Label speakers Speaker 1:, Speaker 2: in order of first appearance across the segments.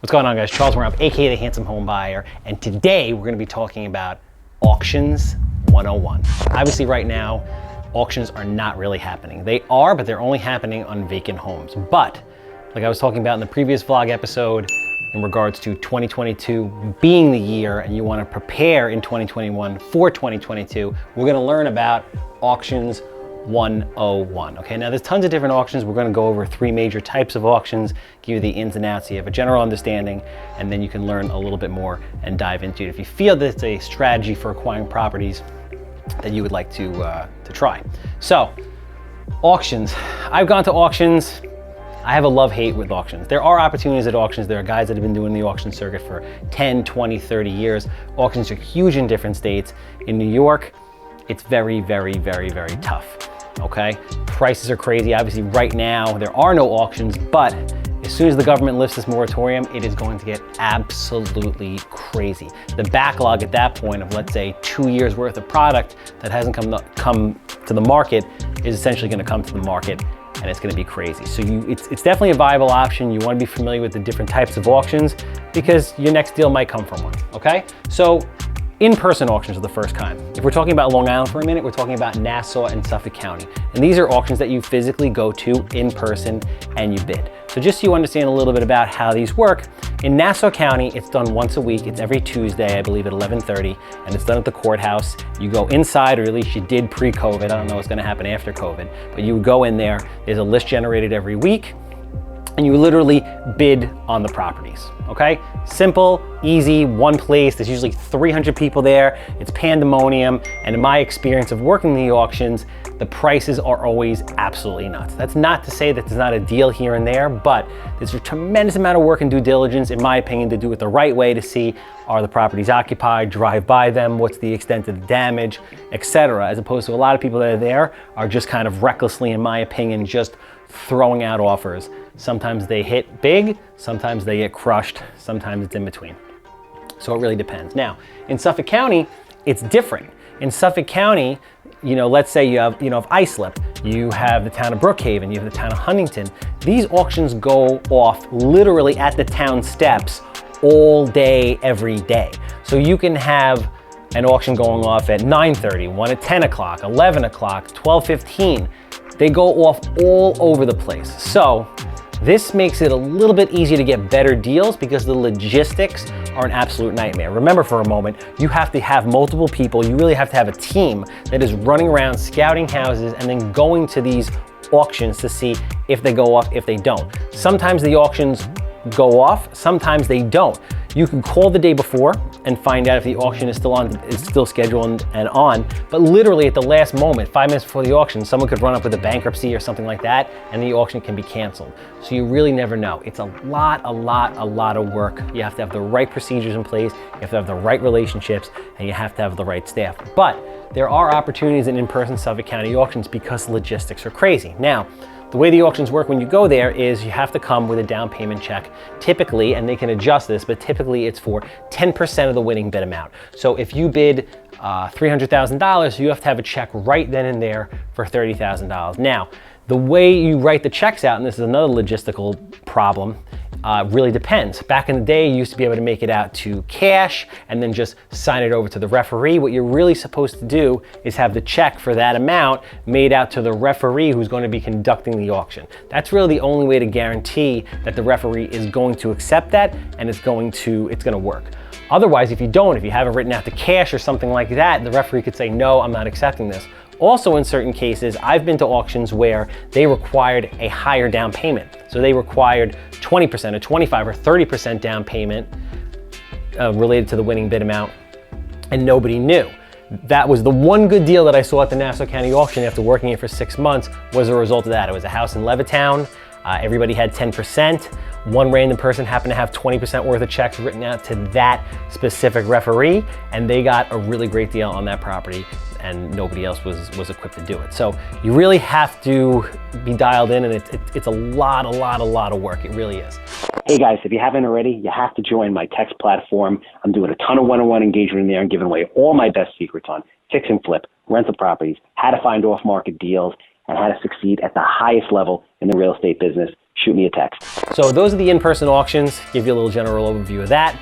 Speaker 1: What's going on, guys? Charles Weinraub AKA the Handsome Homebuyer, and today we're going to be talking about Auctions 101. Obviously right now, auctions are not really happening. They are, but they're only happening on vacant homes. But, like I was talking about in the previous vlog episode, in regards to 2022 being the year and you want to prepare in 2021 for 2022, we're going to learn about Auctions 101. Okay, now there's tons of different auctions. We're going to go over three major types of auctions, give you the ins and outs so you have a general understanding, and then you can learn a little bit more and dive into it if you feel that it's a strategy for acquiring properties that you would like to try. So, auctions. I've gone to auctions. I have a love-hate with auctions. There are opportunities at auctions. There are guys that have been doing the auction circuit for 10, 20, 30 years. Auctions are huge in different states. In New York, it's very, very, very, very tough. Okay, prices are crazy. Obviously right now there are no auctions, but as soon as the government lifts this moratorium, it is going to get absolutely crazy. The backlog at that point of, let's say, 2 years worth of product that hasn't come to the market is essentially going to come to the market, and it's going to be crazy. So it's definitely a viable option. You want to be familiar with the different types of auctions because your next deal might come from one. Okay, so in-person auctions are the first kind. If we're talking about Long Island for a minute, we're talking about Nassau and Suffolk County. And these are auctions that you physically go to in person and you bid. So just so you understand a little bit about how these work, in Nassau County, it's done once a week. It's every Tuesday, I believe at 11:30, and it's done at the courthouse. You go inside, or at least you did pre-COVID. I don't know what's gonna happen after COVID, but you go in there, there's a list generated every week, and you literally bid on the properties, okay? Simple, easy, one place. There's usually 300 people there. It's pandemonium, and in my experience of working the auctions, the prices are always absolutely nuts. That's not to say that there's not a deal here and there, but there's a tremendous amount of work and due diligence, in my opinion, to do it the right way to see, are the properties occupied, drive by them, what's the extent of the damage, etc., as opposed to a lot of people that are there are just kind of recklessly, in my opinion, just throwing out offers. Sometimes they hit big, sometimes they get crushed, sometimes it's in between. So it really depends. Now, in Suffolk County, it's different. In Suffolk County, let's say you have, Islip, you have the town of Brookhaven, you have the town of Huntington. These auctions go off literally at the town steps all day, every day. So you can have an auction going off at 9:30, one at 10 o'clock, 11 o'clock, 12:15. They go off all over the place. So this makes it a little bit easier to get better deals because the logistics are an absolute nightmare. Remember for a moment, you have to have multiple people. You really have to have a team that is running around scouting houses and then going to these auctions to see if they go off, if they don't. Sometimes the auctions go off, sometimes they don't. You can call the day before and find out if the auction is still scheduled and on, but literally at the last moment, 5 minutes before the auction, someone could run up with a bankruptcy or something like that, and the auction can be canceled. So you really never know. It's a lot of work. You have to have the right procedures in place, you have to have the right relationships, and you have to have the right staff. But there are opportunities in in-person Suffolk County auctions because the logistics are crazy. Now, the way the auctions work when you go there is you have to come with a down payment check, typically, and they can adjust this, but typically it's for 10% of the winning bid amount. So if you bid $300,000, you have to have a check right then and there for $30,000. Now, the way you write the checks out, and this is another logistical problem, really depends. Back in the day, you used to be able to make it out to cash and then just sign it over to the referee. What you're really supposed to do is have the check for that amount made out to the referee who's going to be conducting the auction. That's really the only way to guarantee that the referee is going to accept that and it's going to work. Otherwise, if you have it written out to cash or something like that, the referee could say, no, I'm not accepting this. Also, in certain cases, I've been to auctions where they required a higher down payment. So they required 20% or 25 or 30% down payment related to the winning bid amount, and nobody knew. That was the one good deal that I saw at the Nassau County auction after working it for 6 months was a result of that. It was a house in Levittown. Everybody had 10%. One random person happened to have 20% worth of checks written out to that specific referee, and they got a really great deal on that property, and nobody else was equipped to do it. So you really have to be dialed in, and it's a lot of work. It really is.
Speaker 2: Hey guys, if you haven't already, you have to join my text platform. I'm doing a ton of one-on-one engagement in there and giving away all my best secrets on fix and flip, rental properties, how to find off-market deals, and how to succeed at the highest level in the real estate business. shoot me a text.
Speaker 1: So those are the in-person auctions. Give you a little general overview of that.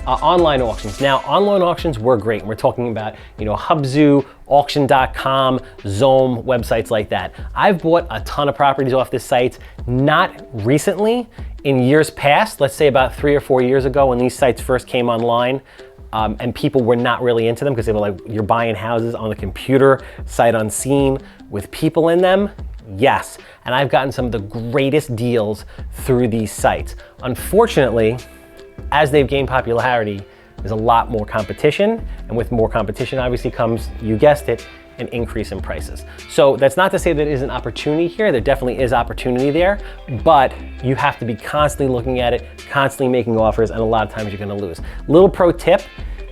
Speaker 1: Online auctions. Now, online auctions were great. We're talking about, Hubzu, auction.com, Zoom, websites like that. I've bought a ton of properties off this site, not recently, in years past, let's say about 3 or 4 years ago when these sites first came online. And people were not really into them because they were like, you're buying houses on the computer, sight unseen, with people in them. Yes, and I've gotten some of the greatest deals through these sites. Unfortunately, as they've gained popularity, there's a lot more competition, and with more competition obviously comes, you guessed it, an increase in prices. So that's not to say there isn't opportunity here. There definitely is opportunity there, but you have to be constantly looking at it, constantly making offers, and a lot of times you're gonna lose. Little pro tip,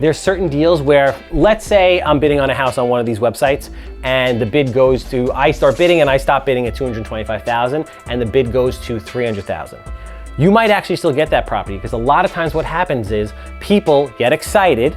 Speaker 1: there's certain deals where, let's say I'm bidding on a house on one of these websites and the bid goes to, I start bidding and I stop bidding at $225,000 and the bid goes to $300,000. You might actually still get that property because a lot of times what happens is people get excited,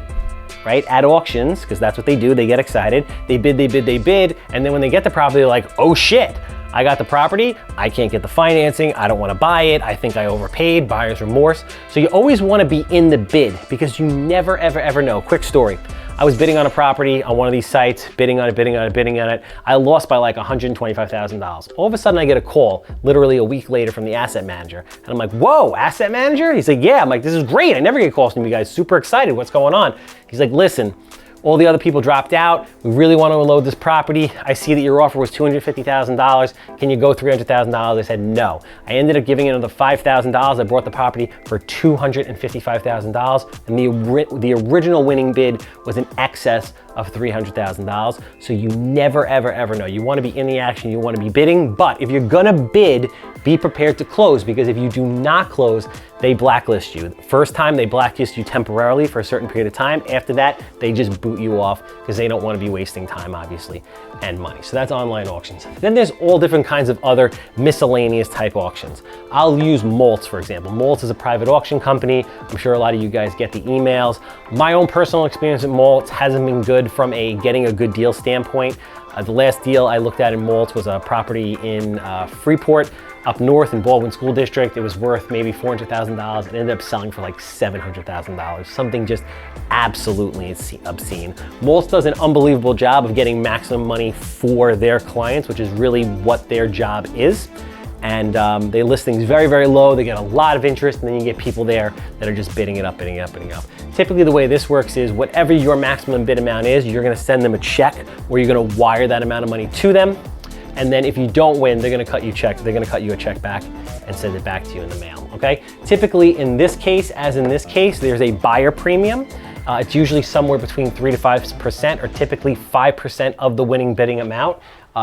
Speaker 1: right, at auctions, because that's what they do, they get excited, they bid, and then when they get the property, they're like, oh shit, I got the property, I can't get the financing, I don't wanna buy it, I think I overpaid, buyer's remorse. So you always wanna be in the bid because you never, ever know. Quick story. I was bidding on a property on one of these sites, bidding on it. I lost by like $125,000. All of a sudden I get a call, literally a week later, from the asset manager. And I'm like, whoa, asset manager? He's like, yeah. I'm like, this is great. I never get calls from you guys. Super excited. What's going on? He's like, listen, all the other people dropped out. We really want to unload this property. I see that your offer was $250,000. Can you go $300,000? I said no. I ended up giving another $5,000. I bought the property for $255,000, and the original winning bid was in excess of $300,000. So you never, ever know. You want to be in the action. You want to be bidding, but if you're gonna bid, be prepared to close, because if you do not close, they blacklist you. First time, they blacklist you temporarily for a certain period of time. After that, they just boot you off because they don't want to be wasting time, obviously, and money. So that's online auctions. Then there's all different kinds of other miscellaneous type auctions. I'll use Maltz, for example. Maltz is a private auction company. I'm sure a lot of you guys get the emails. My own personal experience at Maltz hasn't been good from getting a good deal standpoint. The last deal I looked at in Maltz was a property in Freeport, up north in Baldwin School District. It was worth maybe $400,000. It ended up selling for like $700,000. Something just absolutely obscene. Maltz does an unbelievable job of getting maximum money for their clients, which is really what their job is. And they list things very low. They get a lot of interest, and then you get people there that are just bidding it up. Typically the way this works is whatever your maximum bid amount is, you're gonna send them a check, or you're gonna wire that amount of money to them. And then if you don't win, they're gonna cut you a check back and send it back to you in the mail, okay? Typically in this case, there's a buyer premium. It's usually somewhere between 3 to 5%, or typically 5% of the winning bidding amount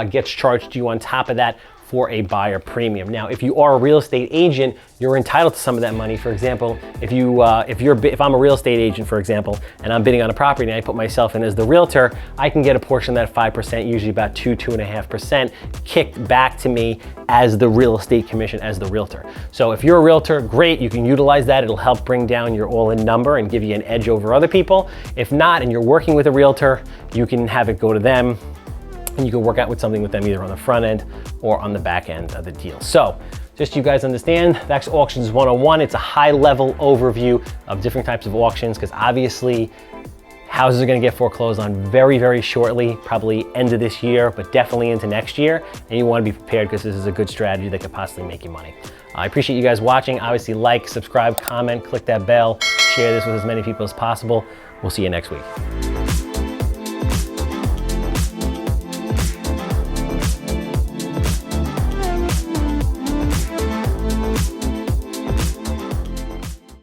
Speaker 1: gets charged to you on top of that for a buyer premium. Now, if you are a real estate agent, you're entitled to some of that money. For example, if I'm a real estate agent, for example, and I'm bidding on a property and I put myself in as the realtor, I can get a portion of that 5%, usually about 2.5%, kicked back to me as the real estate commission as the realtor. So if you're a realtor, great, you can utilize that. It'll help bring down your all-in number and give you an edge over other people. If not, and you're working with a realtor, you can have it go to them, and you can work out with something with them either on the front end or on the back end of the deal. So just so you guys understand, that's Auctions 101. It's a high level overview of different types of auctions, because obviously houses are gonna get foreclosed on very shortly, probably end of this year, but definitely into next year. And you wanna be prepared, because this is a good strategy that could possibly make you money. I appreciate you guys watching. Obviously like, subscribe, comment, click that bell, share this with as many people as possible. We'll see you next week.